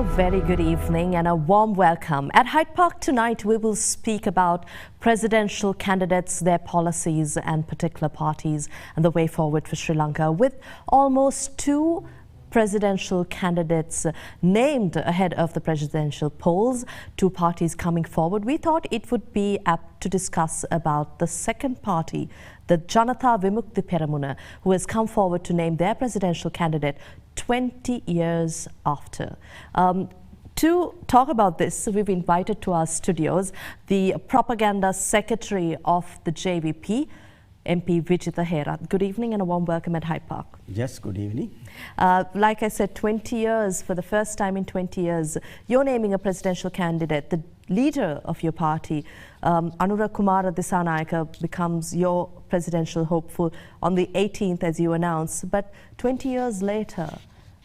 A very good evening and a warm welcome. At Hyde Park tonight, we will speak about presidential candidates, their policies and particular parties and the way forward for Sri Lanka. With almost two presidential candidates named ahead of the presidential polls, two parties coming forward, we thought it would be apt to discuss about the second party, the Janatha Vimukthi Peramuna, who has come forward to name their presidential candidate 20 years after. To talk about this, we've invited to our studios the Propaganda Secretary of the JVP, MP Vijitha Herath. Good evening and a warm welcome at Hyde Park. Yes, good evening. Like I said, 20 years, for the first time in 20 years, you're naming a presidential candidate. The leader of your party, Anura Kumara Disanayaka, becomes your presidential hopeful on the 18th, as you announced. But 20 years later,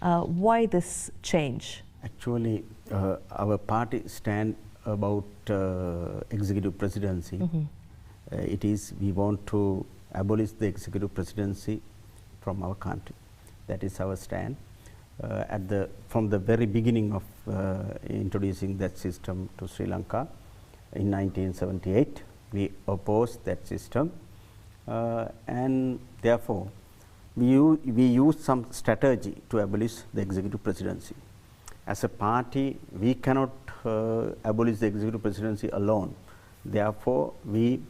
why this change? Actually, our party stand about executive presidency. It is, we want to abolish the executive presidency from our country. That is our stand. From the very beginning of introducing that system to Sri Lanka in 1978, we opposed that system, and therefore we use some strategy to abolish the executive presidency. As a party, we cannot abolish the executive presidency alone. Therefore, we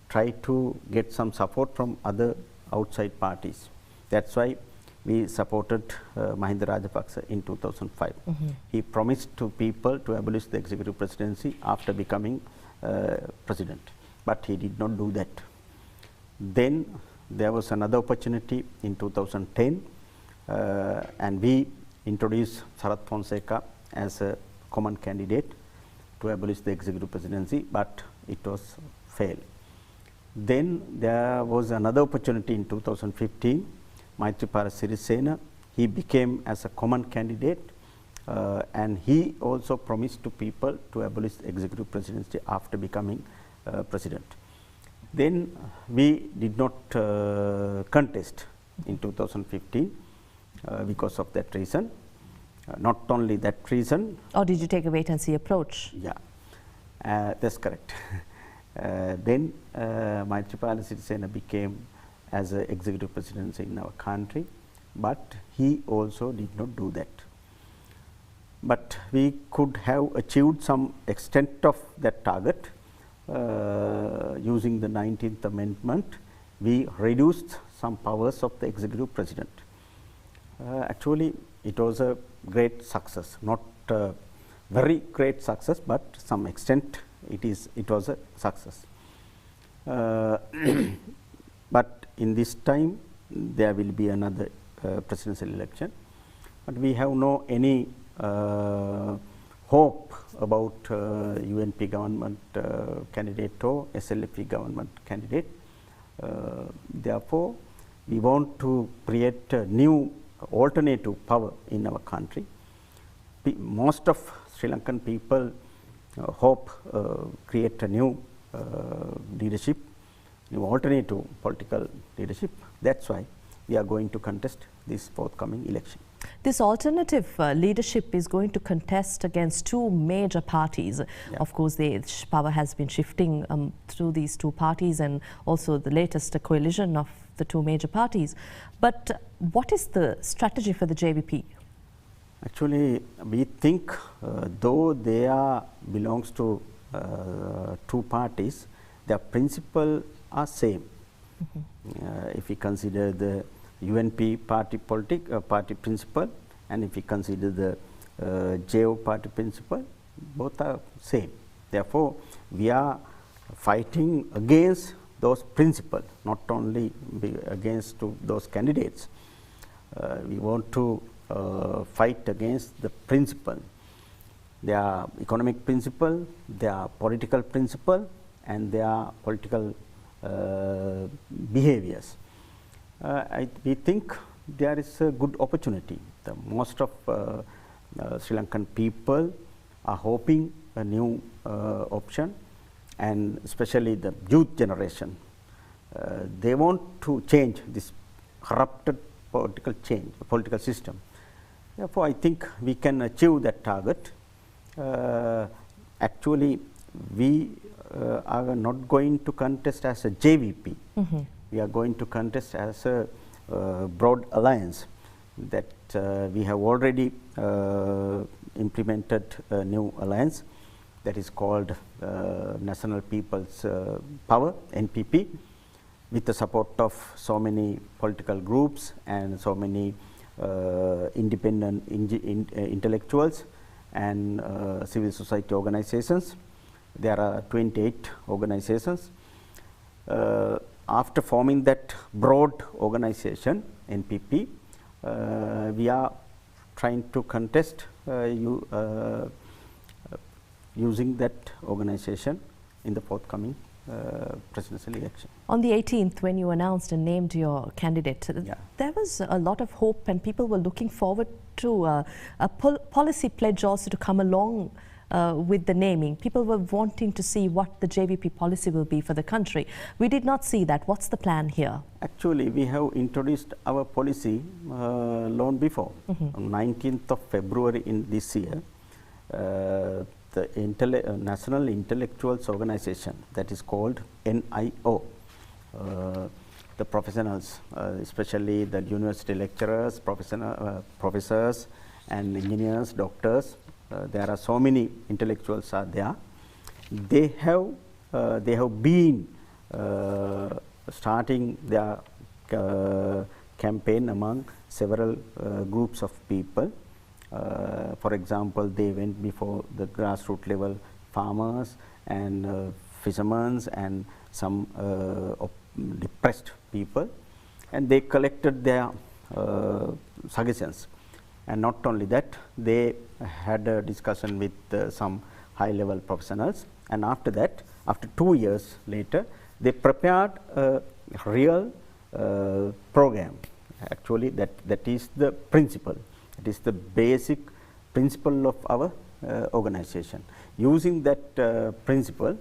try to get some support from other outside parties. That's why we supported Mahinda Rajapaksa in 2005. He promised to people to abolish the executive presidency after becoming president, but he did not do that. Then there was another opportunity in 2010, and we introduced Sarath Fonseca as a common candidate to abolish the executive presidency, but it was failed. Then there was another opportunity in 2015, Maithripala Sirisena. He became as a common candidate, and he also promised to people to abolish the executive presidency after becoming president. Then we did not contest in 2015 because of that reason. Not only that reason. Or did you take a wait-and-see approach? Yeah, that's correct. Then Maithripala Sirisena became as an executive presidency in our country, but he also did not do that. But we could have achieved some extent of that target using the 19th Amendment. We reduced some powers of the executive president. Actually, it was a great success, not a very great success, but some extent it was a success. But in this time there will be another presidential election, but we have no any hope about UNP government candidate or SLFP government candidate. Therefore, we want to create a new alternative power in our country. Most of Sri Lankan people hope create a new leadership, new alternative political leadership. That's why we are going to contest this forthcoming election. This alternative leadership is going to contest against two major parties. Yeah. Of course, the power has been shifting through these two parties and also the latest coalition of the two major parties. But what is the strategy for the JVP? Actually, we think though they belongs to two parties, their principles are same. If we consider the UNP party party principle, and if we consider the JO party principle, both are same. Therefore, we are fighting against those principles, not only against those candidates. We want to fight against the principle. There are economic principle, there are political principle, and there are political behaviors. We think there is a good opportunity. Most of Sri Lankan people are hoping a new option, and especially the youth generation. They want to change this corrupted political system. Therefore, I think we can achieve that target. Actually, we are not going to contest as a JVP. We are going to contest as a broad alliance that we have already implemented a new alliance that is called National People's Power, NPP, with the support of so many political groups and so many independent intellectuals and civil society organizations. There are 28 organizations. After forming that broad organization, NPP, we are trying to contest using that organization in the forthcoming presidential election. On the 18th, when you announced and named your candidate, there was a lot of hope and people were looking forward to a policy pledge also to come along with the naming. People were wanting to see what the JVP policy will be for the country. We did not see that. What's the plan here? Actually, we have introduced our policy long before. On 19th of February in this year, the National Intellectuals Organization, that is called NIO, the professionals, especially the university lecturers, professors and engineers, doctors, there are so many intellectuals are there. They have been starting their campaign among several groups of people. For example, they went before the grassroots level farmers and fishermen and some depressed people, and they collected their suggestions. And not only that, they had a discussion with some high level professionals, and after that, after 2 years later, they prepared a real program. Actually, that is the principle. It is the basic principle of our organization. Using that principle,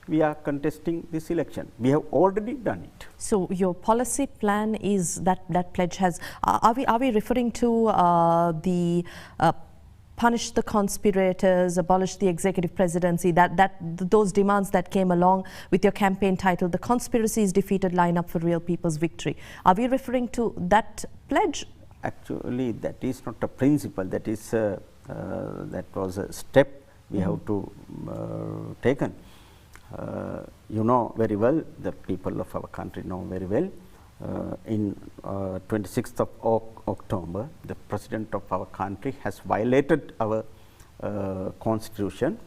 we are contesting this election. We have already done it. So your policy plan is that pledge has. Are we referring to the punish the conspirators, abolish the executive presidency? Those demands that came along with your campaign title, "The Conspiracy is Defeated, Line Up for Real People's Victory." Are we referring to that pledge? Actually, that is not a principle. That is that was a step we have to taken. You know very well, the people of our country know very well, in 26th of October, the president of our country has violated our constitution.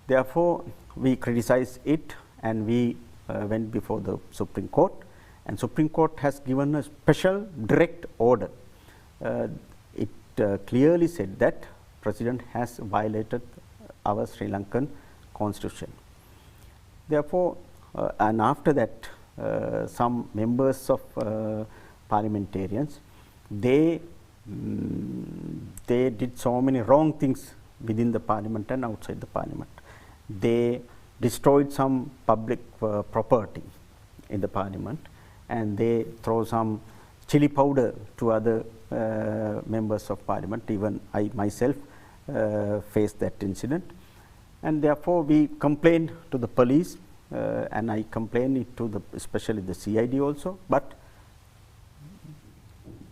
Therefore, we criticize it and we went before the Supreme Court, and Supreme Court has given a special direct order. It clearly said that president has violated our Sri Lankan constitution. Therefore, and after that, some members of parliamentarians, they did so many wrong things within the parliament and outside the parliament. They destroyed some public property in the parliament, and they throw some chili powder to other members of parliament. Even I myself faced that incident. And therefore, we complained to the police, and I complained it to especially the CID also, but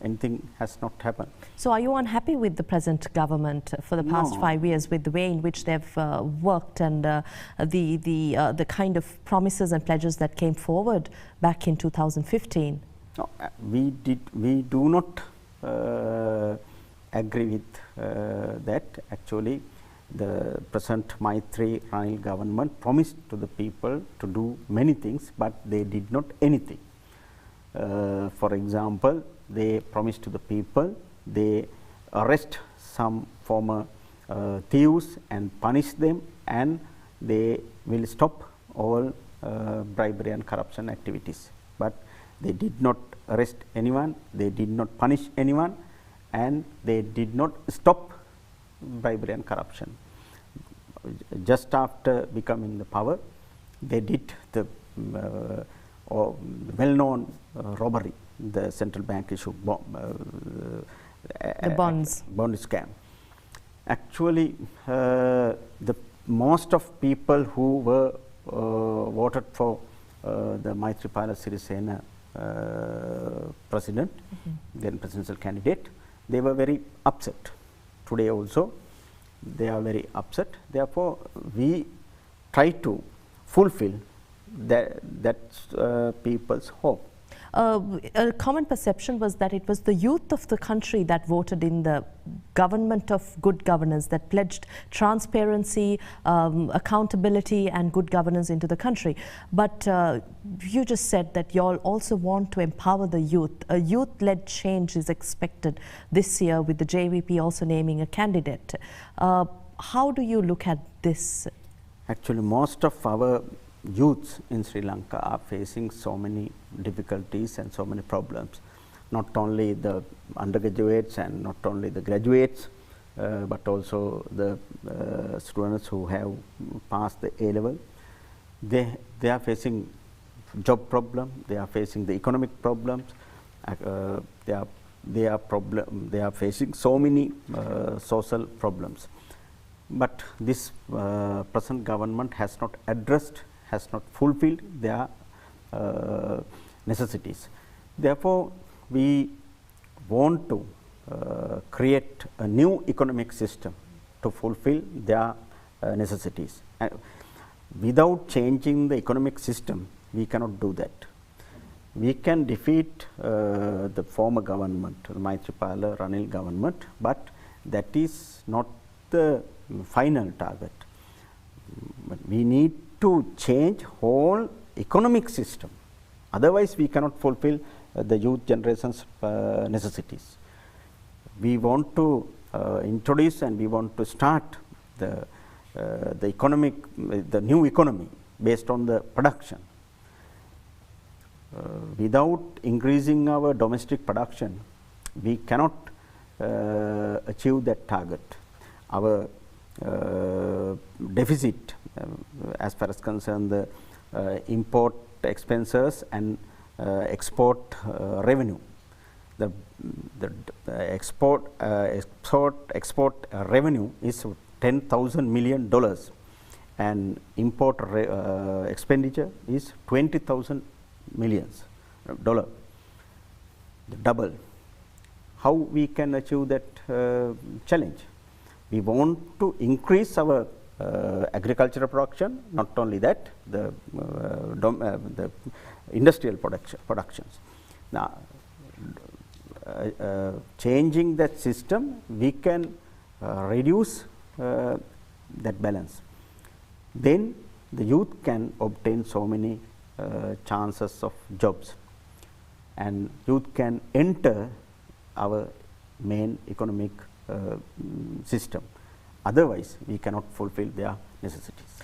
anything has not happened. So are you unhappy with the present government for the past 5 years, with the way in which they've worked and the kind of promises and pledges that came forward back in 2015? No, we do not agree with that. Actually, the present Maitri Ranil government promised to the people to do many things, but they did not anything. For example, they promised to the people, they arrest some former thieves and punish them, and they will stop all bribery and corruption activities. But they did not arrest anyone, they did not punish anyone, and they did not stop bribery and corruption. Just after becoming the power, they did the well-known robbery, the central bank issued The bonds. Bond scam. Actually, the most of people who were voted for the Maithripala Sirisena president, then presidential candidate, they were very upset. Today also, they are very upset. Therefore, we try to fulfill that people's hope. A common perception was that it was the youth of the country that voted in the government of good governance, that pledged transparency, accountability and good governance into the country. But you just said that you all also want to empower the youth. A youth-led change is expected this year, with the JVP also naming a candidate. How do you look at this? Actually, most of our youths in Sri Lanka are facing so many difficulties and so many problems. Not only the undergraduates and not only the graduates, but also the students who have passed the A level. They are facing job problem. They are facing the economic problems. They are facing so many social problems. But this present government has not addressed, has not fulfilled their necessities. Therefore, we want to create a new economic system to fulfill their necessities. Without changing the economic system, we cannot do that. We can defeat the former government, the Maithripala Ranil government, but that is not the final target. But we need to change whole economic system. Otherwise, we cannot fulfill the youth generation's necessities. We want to introduce and we want to start the new economy based on the production. Without increasing our domestic production, we cannot achieve that target. Our deficit, as far as concerned the import expenses and export revenue, the export revenue is $10,000 million, and import expenditure is $20,000 million, double. How we can achieve that challenge? We want to increase our agricultural production, not only that, the industrial productions. Now, changing that system, we can reduce that balance. Then the youth can obtain so many chances of jobs, and youth can enter our main economic system. Otherwise, we cannot fulfill their necessities.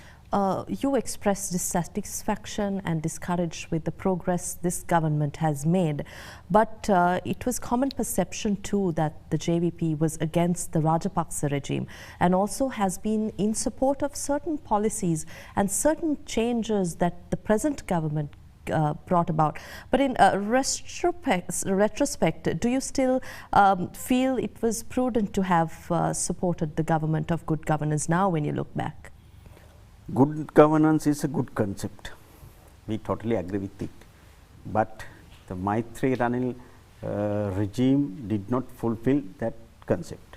You expressed dissatisfaction and discouraged with the progress this government has made, but it was common perception too that the JVP was against the Rajapaksa regime and also has been in support of certain policies and certain changes that the present government brought about. But in retrospect, do you still feel it was prudent to have supported the government of good governance now when you look back? Good governance is a good concept. We totally agree with it. But the Maitri Ranil regime did not fulfill that concept.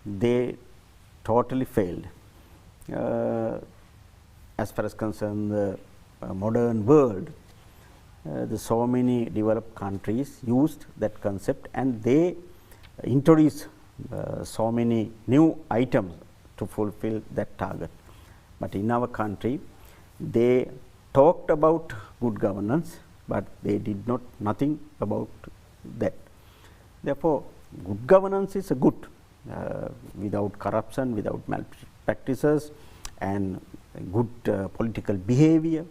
They totally failed. As far as concerned the modern world, so many developed countries used that concept and they introduced so many new items to fulfill that target. But in our country, they talked about good governance, but they did not nothing about that. Therefore, good governance is a good, without corruption, without malpractices, and good political behavior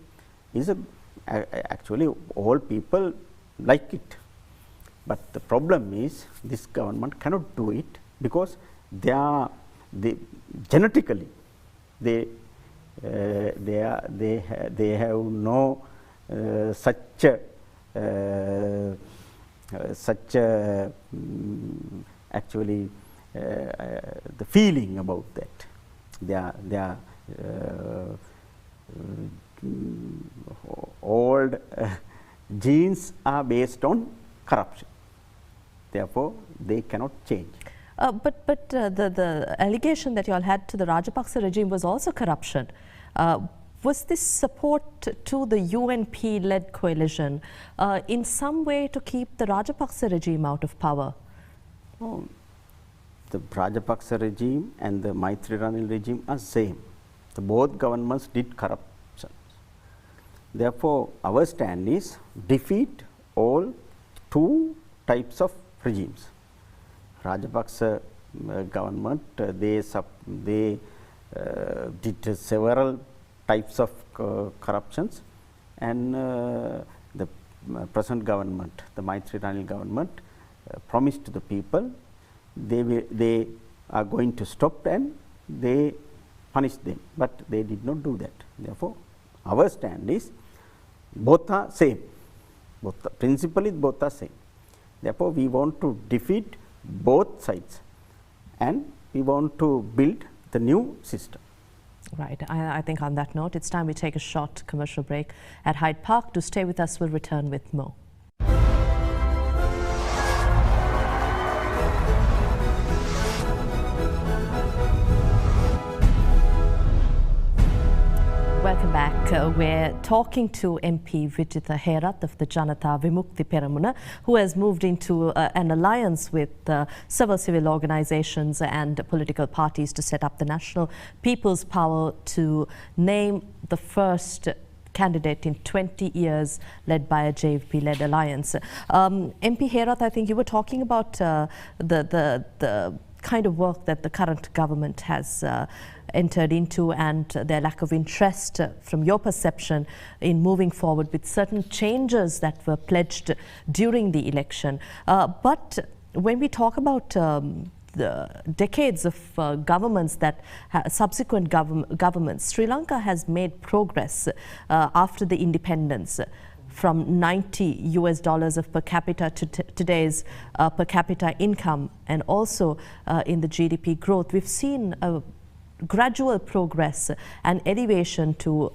is actually all people like it. But the problem is this government cannot do it because genetically they have no such actually the feeling about that. Their old genes are based on corruption. Therefore, they cannot change. But the allegation that you all had to the Rajapaksa regime was also corruption. Was this support to the UNP-led coalition in some way to keep the Rajapaksa regime out of power? Oh, the Rajapaksa regime and the Maitri Ranil regime are same. The both governments did corruption. Therefore, our stand is defeat all two types of regimes. Rajapaksa government, they did several types of corruptions, and the present government, the Maitri Ranil government, promised to the people they are going to stop and they punished them, but they did not do that. Therefore, our stand is both are same. Principally both are same. Therefore, we want to defeat both sides and we want to build the new system. Right. I think on that note, it's time we take a short commercial break at Hyde Park. To stay with us, we'll return with more. Welcome back. We're talking to MP Vijitha Herath of the Janata Vimukti Peramuna, who has moved into an alliance with several civil organizations and political parties to set up the National People's Power to name the first candidate in 20 years led by a JVP-led alliance. MP Herath, I think you were talking about the kind of work that the current government has entered into and their lack of interest from your perception in moving forward with certain changes that were pledged during the election. But when we talk about the decades of governments that subsequent governments, Sri Lanka has made progress after the independence from $90 of per capita to today's per capita income, and also in the GDP growth. We've seen a gradual progress and elevation to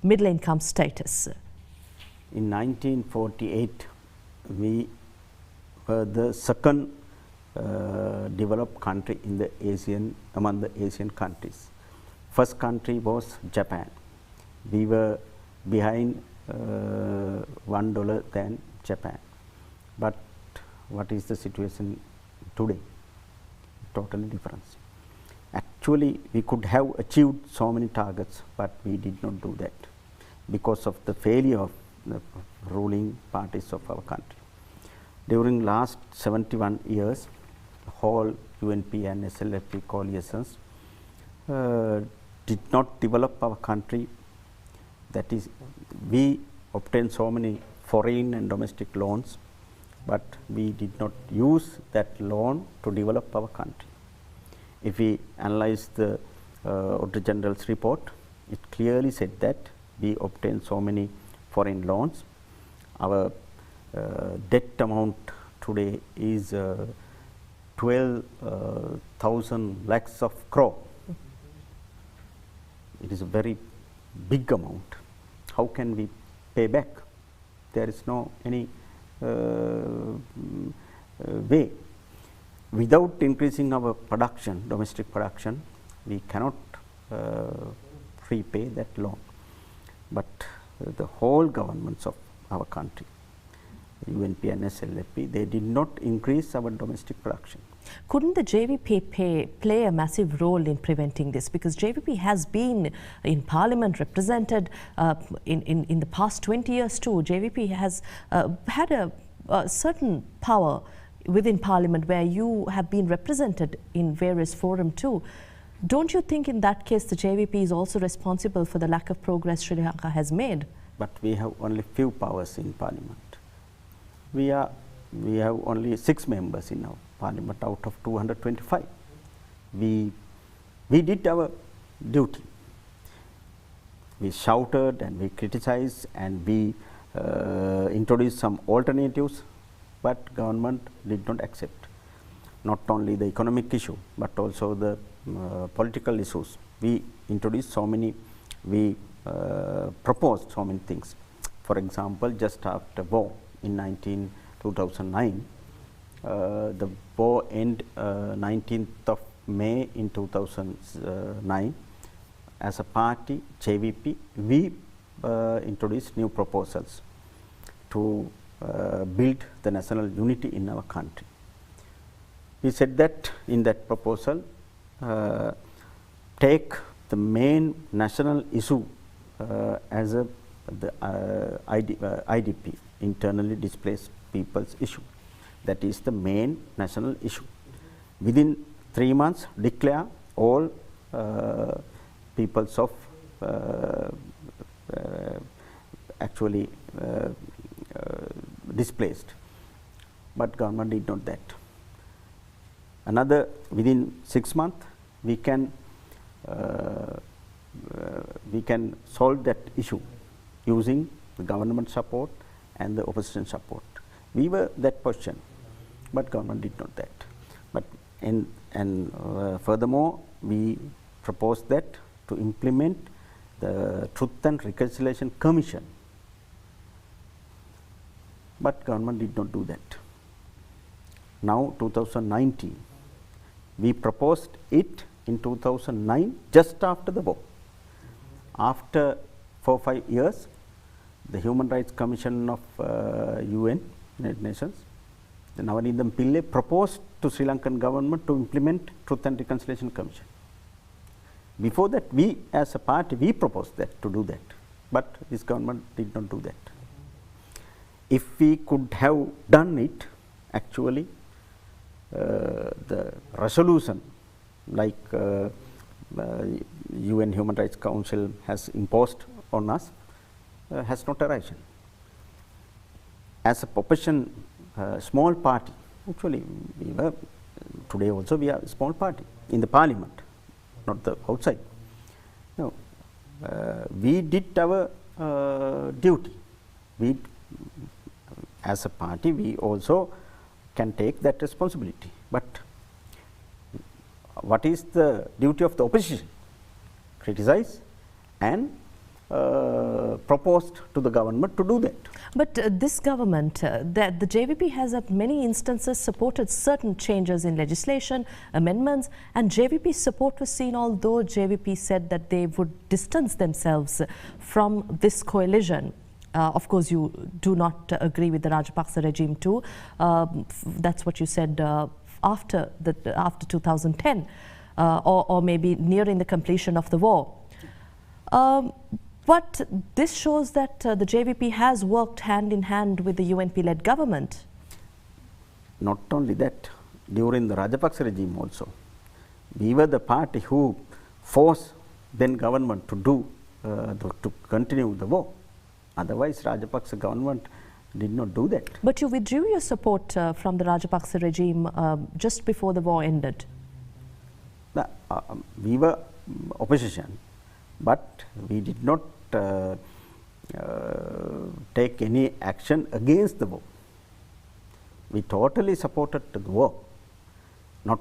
middle income status. In 1948, we were the second developed country in the among the Asian countries. First country was Japan. We were behind $1 than Japan. But what is the situation today? Totally different. Actually, we could have achieved so many targets, but we did not do that because of the failure of the ruling parties of our country. During last 71 years, the whole UNP and SLFP coalitions did not develop our country. That is, we obtained so many foreign and domestic loans, but we did not use that loan to develop our country. If we analyze the Auditor General's report, it clearly said that we obtained so many foreign loans. Our debt amount today is 12,000 lakhs of crore. It is a very big amount. How can we pay back? There is no any way. Without increasing our production, domestic production, we cannot repay that loan. But the whole governments of our country, UNP and SLFP, they did not increase our domestic production. Couldn't the JVP play a massive role in preventing this? Because JVP has been in Parliament represented in the past 20 years too. JVP has had a certain power within Parliament where you have been represented in various forums too. Don't you think in that case the JVP is also responsible for the lack of progress Sri Lanka has made? But we have only few powers in Parliament. We have only 6 members in our Parliament out of 225. We did our duty. We shouted and we criticized and we introduced some alternatives, but government did not accept. not only the economic issue, but also the political issues. We introduced so many, we proposed so many things. For example, just after war in 2009, the war ended 19th of May in 2009. As a party, JVP, we introduced new proposals to build the national unity in our country. We said that in that proposal, take the main national issue as the IDP, internally displaced people's issue. That is the main national issue. Within 3 months, declare all peoples of actually displaced, but government did not that. Another within 6 months, we can solve that issue using the government support and the opposition support. We were that position, but government did not that. But furthermore, we proposed that to implement the Truth and Reconciliation Commission, but government did not do that. Now 2019, we proposed it in 2009, just after the war. After 4-5 years, the Human Rights Commission of UN, United Nations, the Navanindam Pillai proposed to Sri Lankan government to implement Truth and Reconciliation Commission. Before that, we as a party, we proposed that, to do that, but this government did not do that. If we could have done it, actually, the resolution like UN Human Rights Council has imposed on us has not arisen. As a opposition small party, actually we were, today also we are a small party in the parliament, not the outside. No, we did our duty. We, as a party, we also can take that responsibility. But what is the duty of the opposition? Criticize and proposed to the government to do that. But this government, the JVP has at many instances supported certain changes in legislation, amendments, and JVP support was seen, although JVP said that they would distance themselves from this coalition. Of course, you do not agree with the Rajapaksa regime too. That's what you said after 2010, or maybe nearing the completion of the war. But this shows that the JVP has worked hand in hand with the UNP-led government. Not only that, during the Rajapaksa regime also, we were the party who forced then government to do to continue the war. Otherwise, Rajapaksa government did not do that. But you withdrew your support from the Rajapaksa regime just before the war ended. We were opposition, but we did not take any action against the war. We totally supported the war, not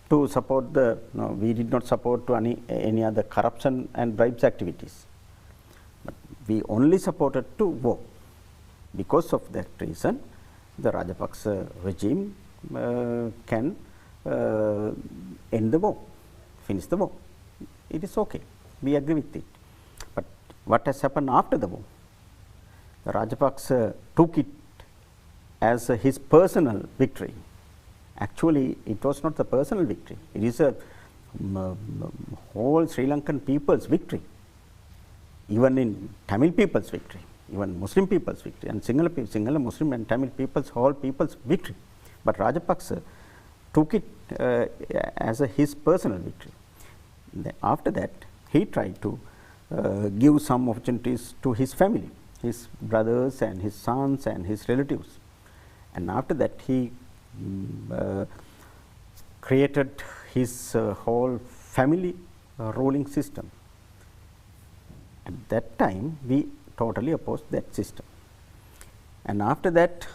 to support the, no, we did not support to any other corruption and bribes activities. But we only supported to war. Because of that reason, the Rajapaksa regime can end the war, finish the war. It is okay. We agree with it. But what has happened after the war? The Rajapaksa took it as his personal victory. Actually, it was not the personal victory. It is a whole Sri Lankan people's victory. Even in Tamil people's victory, even Muslim people's victory, and Sinhala Muslim and Tamil people's, whole people's victory. But Rajapaksa took it as his personal victory. After that, he tried to give some opportunities to his family, his brothers and his sons and his relatives. And after that, he created his whole family ruling system. At that time, we totally opposed that system. And after that,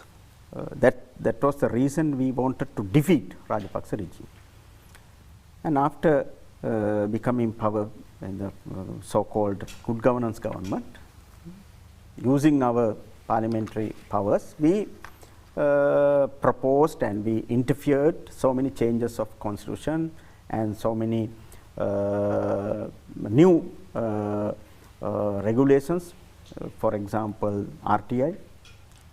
That was the reason we wanted to defeat Rajapaksa regime. And after becoming power in the so-called good governance government, using our parliamentary powers, we proposed and we interfered so many changes of constitution and so many new regulations. For example, RTI,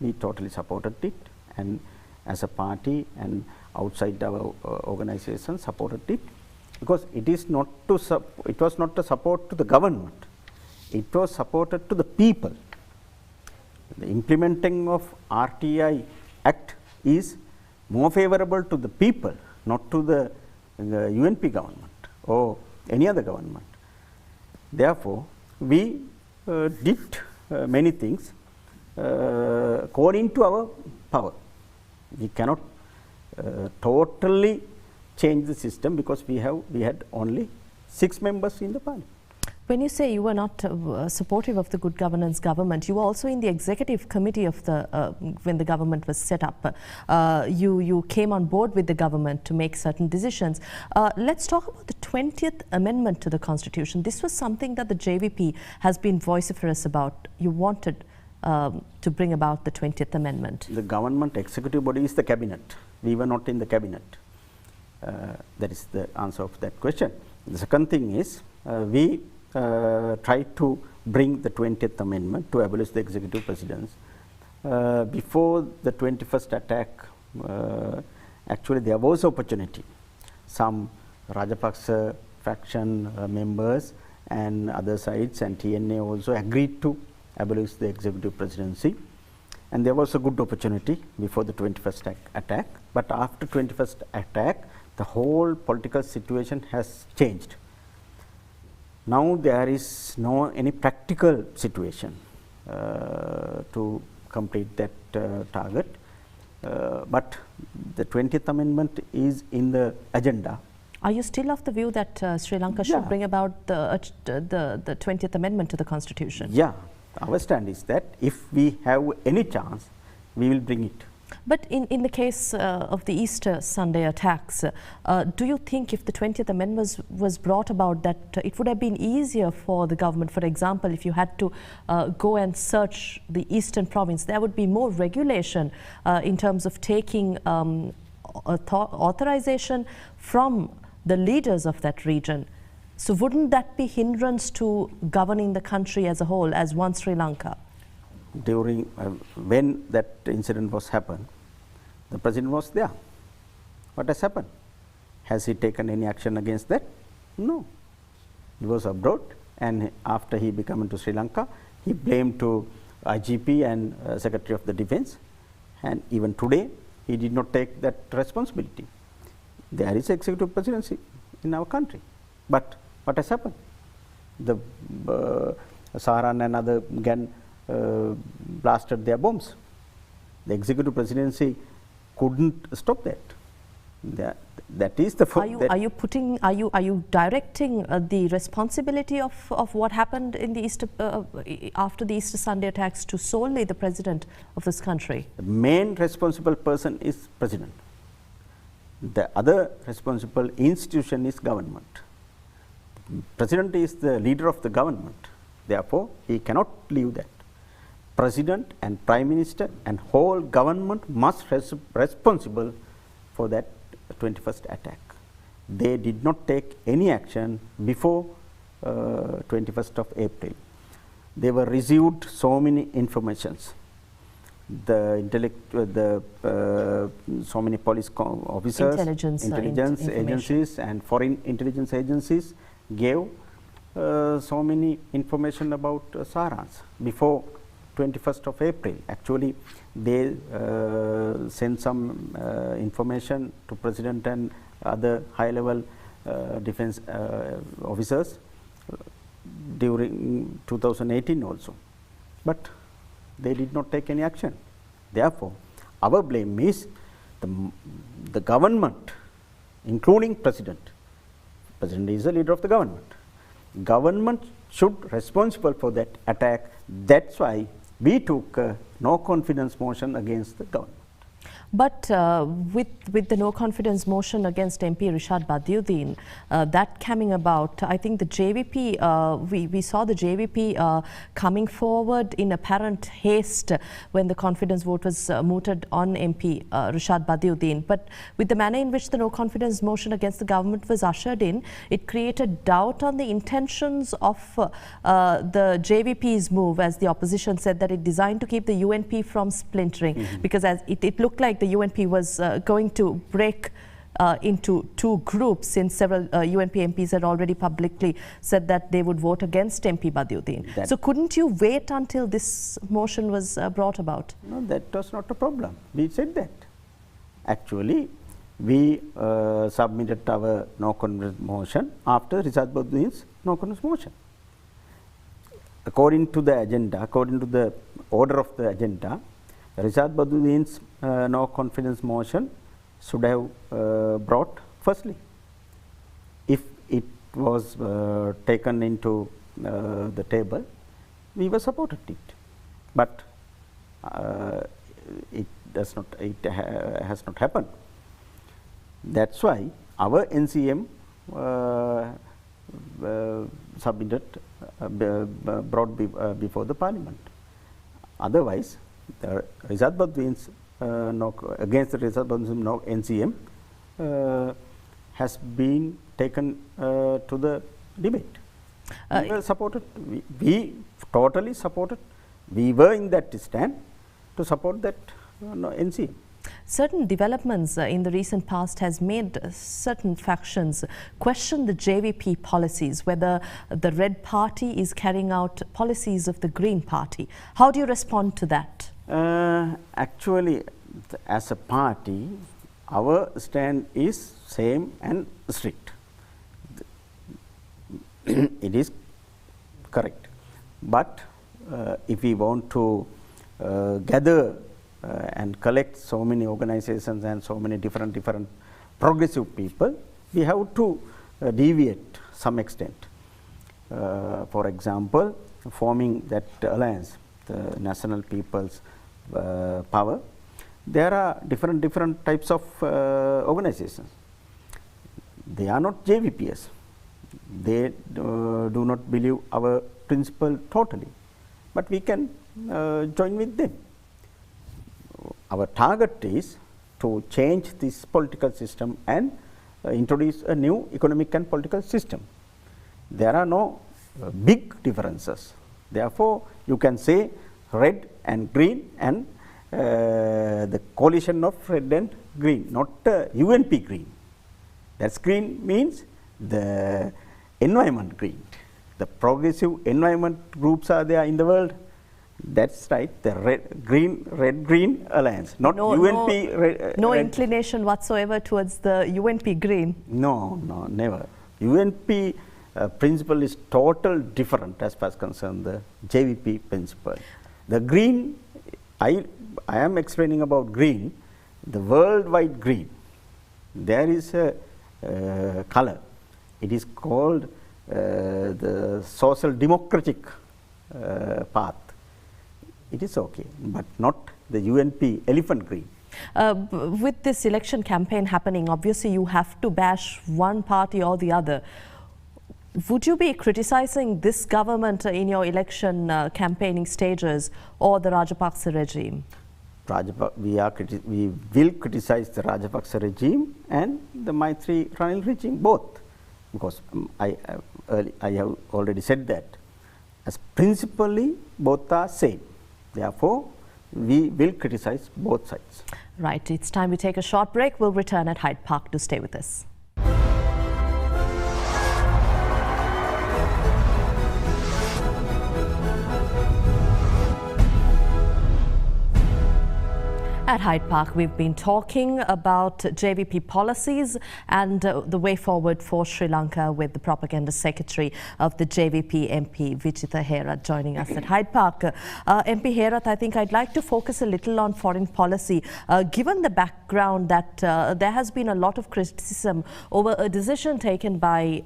we totally supported it, and as a party and outside our organization supported it, because it is not to it was not a support to the government, it was supported to the people. The implementing of RTI Act is more favorable to the people, not to the UNP government or any other government. Therefore, we did many things according to our power. We cannot totally change the system, because we had only 6 members in the parliament. When you say you were not supportive of the good governance government, you were also in the executive committee of the when the government was set up. You came on board with the government to make certain decisions. Let's talk about the 20th Amendment to the Constitution. This was something that the JVP has been vociferous about. You wanted to bring about the 20th Amendment. The government executive body is the cabinet. We were not in the cabinet. That is the answer of that question. The second thing is we tried to bring the 20th Amendment to abolish the executive presidency. Before the 21st attack, actually there was opportunity. Some Rajapaksa faction members and other sides and TNA also agreed to abolish the executive presidency, and there was a good opportunity before the 21st attack. But after 21st attack, the whole political situation has changed. Now there is no any practical situation to complete that target, but the 20th Amendment is in the agenda. Are you still of the view that Sri Lanka should bring about the 20th Amendment to the Constitution? Yeah, our stand is that if we have any chance, we will bring it. But in the case of the Easter Sunday attacks, do you think if the 20th Amendment was brought about, that it would have been easier for the government? For example, if you had to go and search the eastern province, there would be more regulation in terms of taking authorization from the leaders of that region. So wouldn't that be hindrance to governing the country as a whole, as one Sri Lanka? During when that incident was happened, the president was there. What has happened? Has he taken any action against that? No. He was abroad, and after he became into Sri Lanka, he blamed to IGP and Secretary of the Defence, and even today he did not take that responsibility. There is executive presidency in our country, but what has happened? The Saran and other gang blasted their bombs. The executive presidency couldn't stop that. That is the. Are you directing the responsibility of what happened in the Easter after the Easter Sunday attacks to solely the president of this country? The main responsible person is president. The other responsible institution is government. President is the leader of the government. Therefore, he cannot leave that. President and Prime Minister and whole government must be responsible for that 21st attack. They did not take any action before 21st of April. They were received so many informations. So many police officers, intelligence agencies and foreign intelligence agencies gave so many information about Sarans before 21st of April. Actually, they sent some information to President and other high-level defense officers during 2018 also. But they did not take any action. Therefore, our blame is the government, including President. President is the leader of the government. Government should be responsible for that attack. That's why we took no confidence motion against the government. But with the no confidence motion against MP Rishad Badiuddin, that coming about, I think the JVP, we saw the JVP coming forward in apparent haste when the confidence vote was mooted on MP Rishad Badiuddin. But with the manner in which the no confidence motion against the government was ushered in, it created doubt on the intentions of the JVP's move, as the opposition said that it designed to keep the UNP from splintering, because as it looked like the UNP was going to break into two groups, since several UNP MPs had already publicly said that they would vote against MP Badiuddin. So couldn't you wait until this motion was brought about? No, that was not a problem. We said that. Actually, we submitted our no confidence motion after Rishad Badiuddin's no confidence motion. According to the agenda, according to the order of the agenda, Rishad Badiuddin's no confidence motion should have brought firstly. If it was taken into the table, we were supported it, but it does not. It has not happened. That's why our NCM submitted, brought before the Parliament. Otherwise, the Rishad Badiuddin's against the Rishad Badiuddin's NCM has been taken to the debate. We were supported. We totally supported. We were in that stand to support that NCM. Certain developments in the recent past has made certain factions question the JVP policies, whether the Red Party is carrying out policies of the Green Party. How do you respond to that? Actually, as a party, our stand is same and strict. It is correct. But if we want to gather and collect so many organizations and so many different progressive people, we have to deviate some extent. For example, forming that alliance, the National People's Power, there are different types of organizations. They are not JVPs. They do not believe our principle totally, but we can join with them. Our target is to change this political system and introduce a new economic and political system. There are no big differences. Therefore, you can say red and green and the coalition of red and green, not UNP green. That's green means the environment green. The progressive environment groups are there in the world. That's right, the red green alliance, not UNP. No inclination whatsoever towards the UNP green. No, never. UNP principle is total different as far as concerned the JVP principle. The green, I am explaining about green, the worldwide green. There is a color. It is called the social democratic path. It is okay, but not the UNP elephant green. With this election campaign happening, obviously you have to bash one party or the other. Would you be criticizing this government in your election campaigning stages or the Rajapaksa regime? We will criticize the Rajapaksa regime and the Maitri Ranil regime, both, because I have already said that. As principally, both are same. Therefore, we will criticize both sides. Right. It's time we take a short break. We'll return at Hyde Park. To stay with us. At Hyde Park, we've been talking about JVP policies and the way forward for Sri Lanka with the Propaganda Secretary of the JVP MP, Vijitha Herath, joining us at Hyde Park. MP Herath, I think I'd like to focus a little on foreign policy. Given the background that there has been a lot of criticism over a decision taken by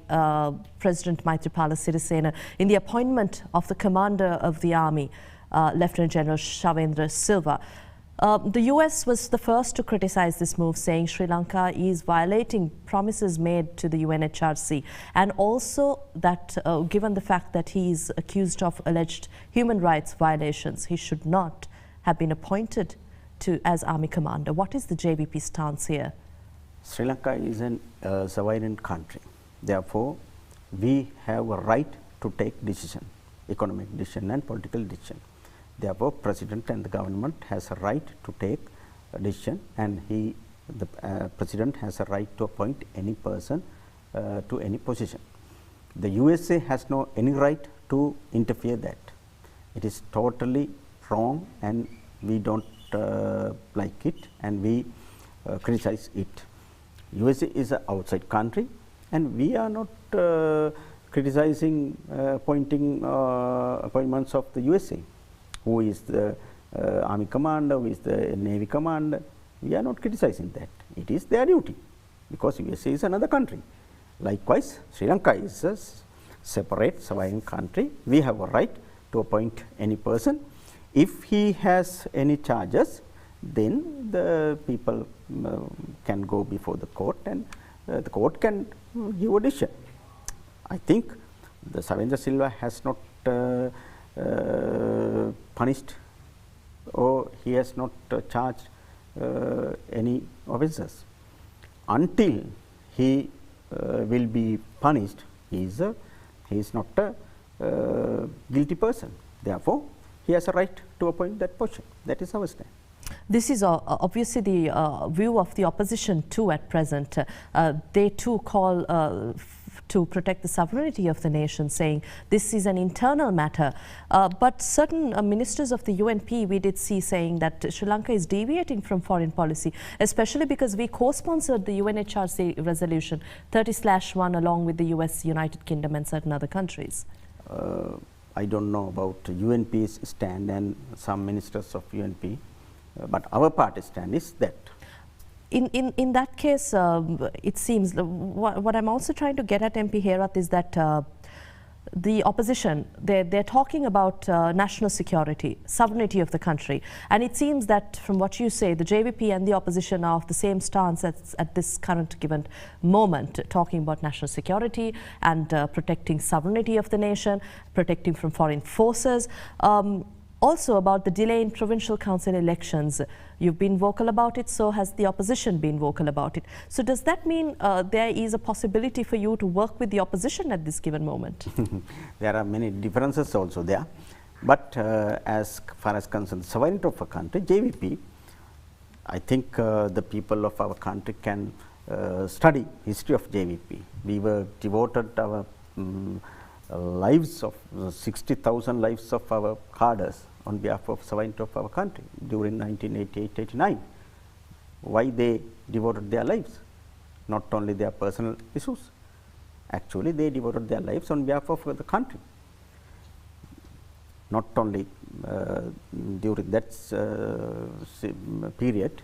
President Maithripala Sirisena in the appointment of the commander of the army, Lieutenant General Shavendra Silva. The US was the first to criticize this move, saying Sri Lanka is violating promises made to the UNHRC, and also that given the fact that he is accused of alleged human rights violations, he should not have been appointed as army commander. What is the JVP stance here? Sri Lanka is a sovereign country. Therefore, we have a right to take decision, economic decision and political decision. Therefore, President and the government has a right to take a decision, and the President has a right to appoint any person to any position. The USA has no any right to interfere that. It is totally wrong, and we don't like it, and we criticize it. USA is an outside country, and we are not criticizing appointments of the USA. Who is the army commander, who is the navy commander? We are not criticizing that. It is their duty, because USA is another country. Likewise, Sri Lanka is a separate sovereign country. We have a right to appoint any person. If he has any charges, then the people can go before the court, and the court can give a decision. I think the Savendra Silva has not punished, or he has not charged any offences. Until he will be punished, he is not a guilty person. Therefore, he has a right to appoint that position. That is our stand. This is obviously the view of the opposition too at present. They too call to protect the sovereignty of the nation, saying this is an internal matter. But certain ministers of the UNP we did see saying that Sri Lanka is deviating from foreign policy, especially because we co-sponsored the UNHRC resolution 30/1 along with the US, United Kingdom and certain other countries. I don't know about UNP's stand and some ministers of UNP, but our party stand is that. In that case, it seems, what I'm also trying to get at, MP Herath, is that the opposition, they're talking about national security, sovereignty of the country. And it seems that from what you say, the JVP and the opposition are of the same stance at this current given moment, talking about national security and protecting sovereignty of the nation, protecting from foreign forces. Also about the delay in provincial council elections. You've been vocal about it, so has the opposition been vocal about it. So does that mean there is a possibility for you to work with the opposition at this given moment? There are many differences also there. But as far as concerned the sovereignty of a country, JVP, I think the people of our country can study history of JVP. We were devoted our lives of 60,000 lives of our cadres on behalf of sovereignty of our country during 1988-89. Why they devoted their lives? Not only their personal issues. Actually, they devoted their lives on behalf of the country. Not only during that period,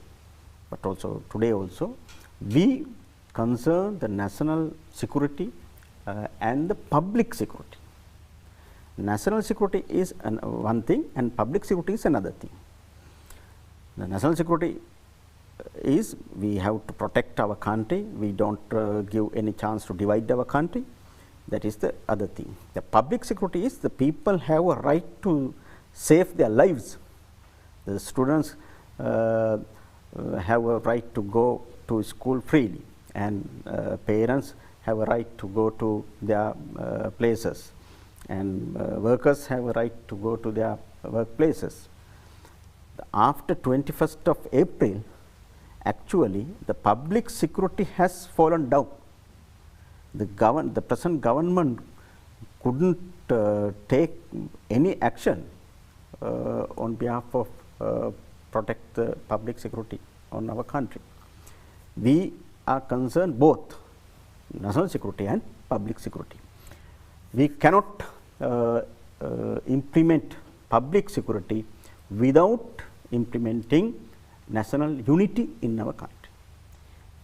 but also today also. We concern the national security and the public security. National security is one thing and public security is another thing. The national security is we have to protect our country. We don't give any chance to divide our country. That is the other thing. The public security is the people have a right to save their lives. The students have a right to go to school freely, and parents have a right to go to their places, and workers have a right to go to their workplaces. After 21st of April, actually the public security has fallen down. The present government couldn't take any action on behalf of protect the public security on our country. We are concerned both national security and public security. We cannot implement public security without implementing national unity in our country.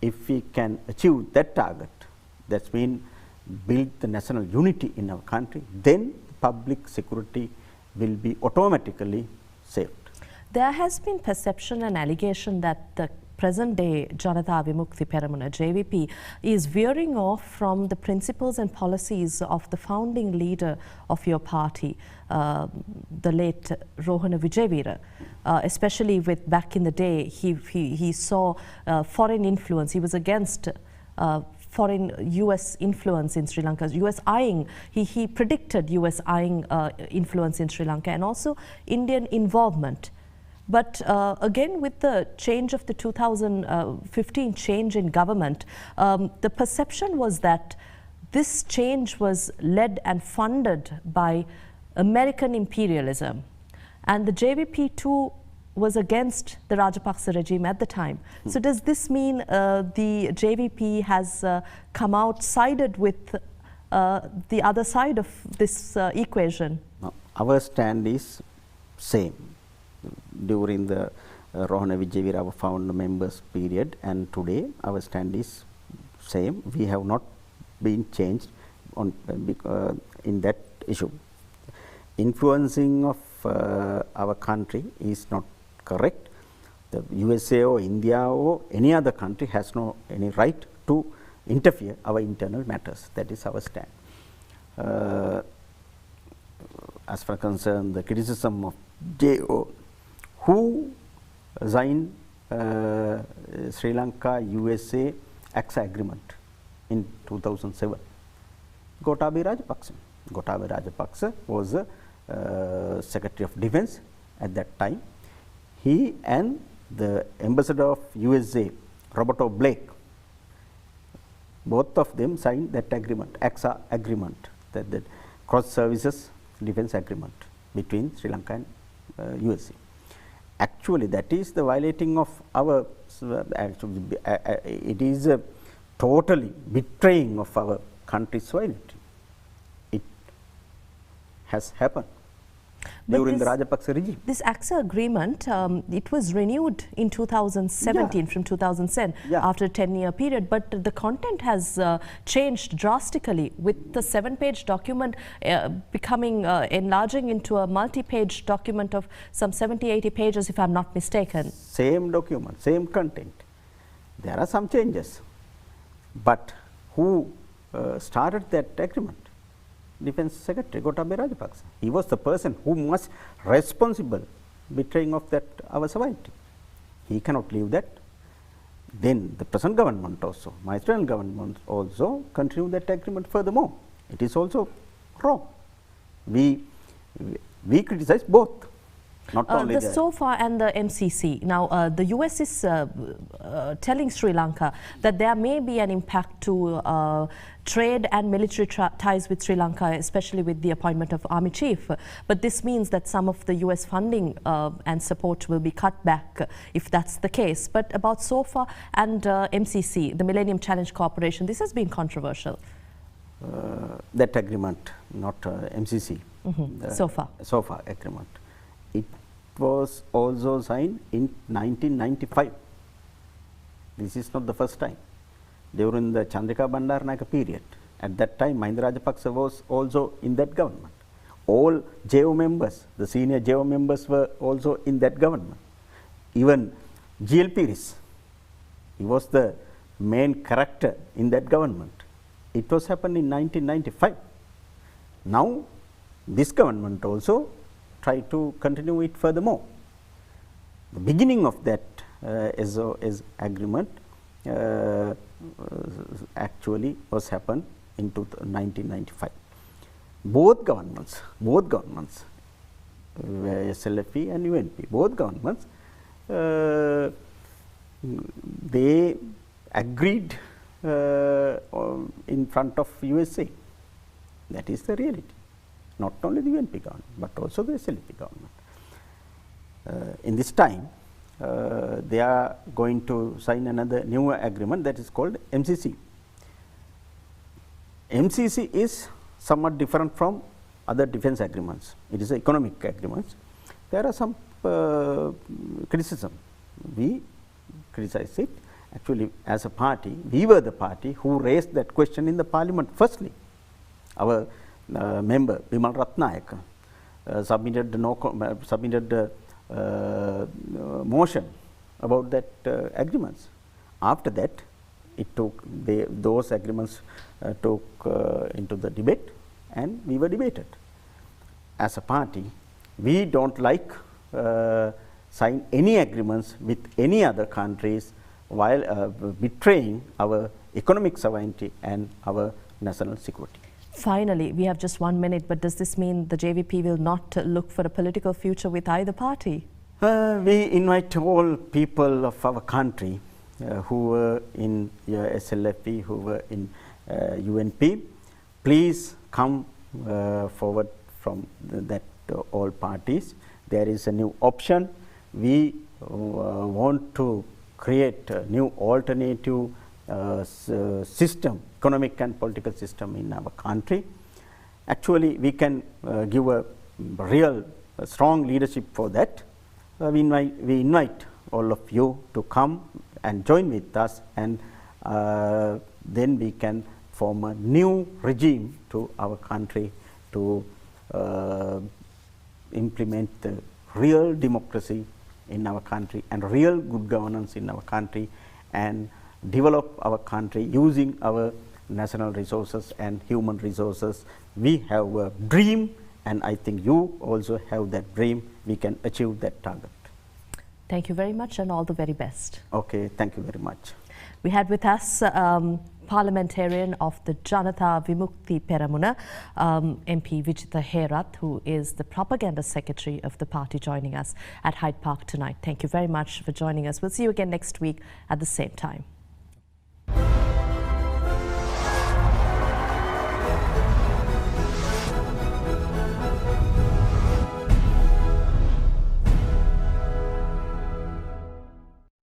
If we can achieve that target, that means build the national unity in our country, then public security will be automatically saved. There has been perception and allegation that the present-day Janatha Vimukthi Peramuna, JVP, is veering off from the principles and policies of the founding leader of your party, the late Rohana Vijayveera. Especially with back in the day, he saw foreign influence. He was against foreign US influence in Sri Lanka, US eyeing, he predicted US eyeing influence in Sri Lanka, and also Indian involvement. But again, with the change of the 2015 change in government, the perception was that this change was led and funded by American imperialism. And the JVP too was against the Rajapaksa regime at the time. So does this mean the JVP has come out sided with the other side of this equation? No, our stand is same. During the Rohana Vijayveera, our founder members period, and today our stand is same. We have not been changed on in that issue. Influencing of our country is not correct. The USA or India or any other country has no any right to interfere our internal matters. That is our stand. As far concerned the criticism of JO, who signed Sri Lanka USA AXA agreement in 2007? Gotabaya Rajapaksa. Gotabaya Rajapaksa was the Secretary of Defense at that time. He and the Ambassador of USA, Roberto Blake, both of them signed that agreement, AXA agreement, that cross services defense agreement between Sri Lanka and USA. Actually, that is the violating of our, it is a totally betraying of our country's sovereignty. It has happened during the Rajapaksa regime. This AXA agreement, it was renewed in 2017 from 2010 after a 10-year period, but the content has changed drastically with the 7-page document becoming, enlarging into a multi-page document of some 70-80 pages if I'm not mistaken. Same document, same content. There are some changes, but who started that agreement? Defense Secretary Gotabaya Rajapaksa. He was the person who was responsible betraying of that our sovereignty. He cannot leave that. Then the present government also, Maitreyan government also continue that agreement furthermore. It is also wrong. We criticize both. Not only the SOFA and the MCC. Now, the US is telling Sri Lanka that there may be an impact to trade and military ties with Sri Lanka, especially with the appointment of Army Chief. But this means that some of the US funding and support will be cut back if that's the case. But about SOFA and MCC, the Millennium Challenge Corporation, this has been controversial. That agreement, not MCC. SOFA agreement. It was also signed in 1995. This is not the first time. During the Chandrika Bandaranaike period, at that time Mahinda Rajapaksa was also in that government. All JO members, the senior JO members were also in that government. Even GL Piris, he was the main character in that government. It was happened in 1995. Now this government also try to continue it furthermore. The beginning of that SOS agreement actually was happened in 1995. Both governments, SLFP and UNP, both governments, they agreed in front of USA. That is the reality. Not only the UNP government, but also the SLP government. In this time, they are going to sign another new agreement that is called MCC. MCC is somewhat different from other defense agreements. It is economic agreements. There are some criticism. We criticize it. Actually, as a party, we were the party who raised that question in the parliament firstly. Our member Bimal Ratnayaka submitted motion about that agreements. After that, it took those agreements took into the debate, and we were debated. As a party, we don't like sign any agreements with any other countries while betraying our economic sovereignty and our national security. Finally, we have just 1 minute, but does this mean the JVP will not look for a political future with either party? We invite all people of our country who were in SLFP, who were in UNP, please come forward from that all parties. There is a new option. We want to create a new alternative system, economic and political system in our country. Actually, we can give a real strong leadership for that. We invite all of you to come and join with us, and then we can form a new regime to our country to implement the real democracy in our country and real good governance in our country, and develop our country using our national resources and human resources. We have a dream, and I think you also have that dream. We can achieve that target. Thank you very much, and all the very best. Okay, thank you very much. We had with us parliamentarian of the Janatha Vimukti Peramuna, MP Vijitha Herath, who is the propaganda secretary of the party, joining us at Hyde Park tonight. Thank you very much for joining us. We'll see you again next week at the same time.